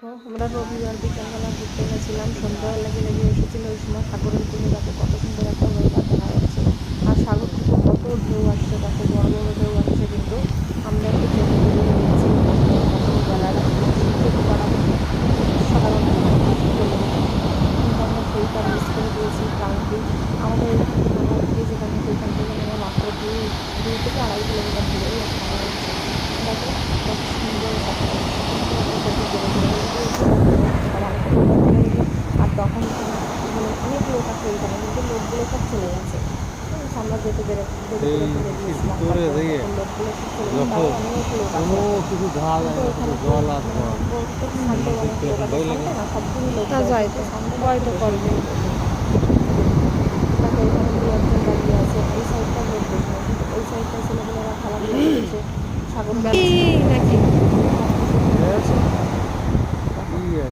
তো আমরা রবিবার বিকালবেলা ঘুরতে গেছিলাম, সন্ধ্যাবেলা লেগে এসেছিল। ওই সময় সাগরের কুলে দেখো কত সুন্দর একটা ওয়েদার দেখা যাচ্ছে, আর সাগর থেকে কত ঢেউ আসছে, দেখো বড় বড় ঢেউ আসছে। কিন্তু আমরা একটু ট্রেনে বেরিয়ে গেছি বেলাটা যেতে পারা সাধারণ চলে যেত, কিন্তু আমরা সেইটা মিস করে দিয়েছি। কারণ কি আমাদের আমরা গিয়ে যেখানে সেইখান থেকে নেমে মাত্র দুই থেকে 2.5 কিলোমিটার দূরেই একটা রয়েছে। দেখো কত সুন্দর দেখা যাচ্ছে, কিন্তু ওটাকে জোরে জোরে আর তখন মানে অনেক লোক আছে ওইখানে, কিন্তু লোকগুলো সব চলে গেছে। আমরা যেতে দেরি এই করে ফেলে দিয়েছিলাম, ভিতরে তারপরে দেখে তখন লোকগুলো সব চলে গেছে, দেখো তাও অনেক লোক আছে। কোনো কিছু দেখা যায় কিন্তু না, ওখানে শুধু তো জল আর মানে জল। প্রত্যেক সানডে অনেক লোক আছে, ভয় লাগে সানডে না সবদিনই লোক তা যায়, যায় কিন্তু তো, সানডে ভয় তো বেশি করবে। লোক ওঠে। দেখো এখানে 2-1 জন দাঁড়িয়ে আছে, এই সাইডটা লোক বেশি না, কিন্তু ওই সাইডটা ছেলেগুলোরা খেলাধুলা করছে, সাগর নাকি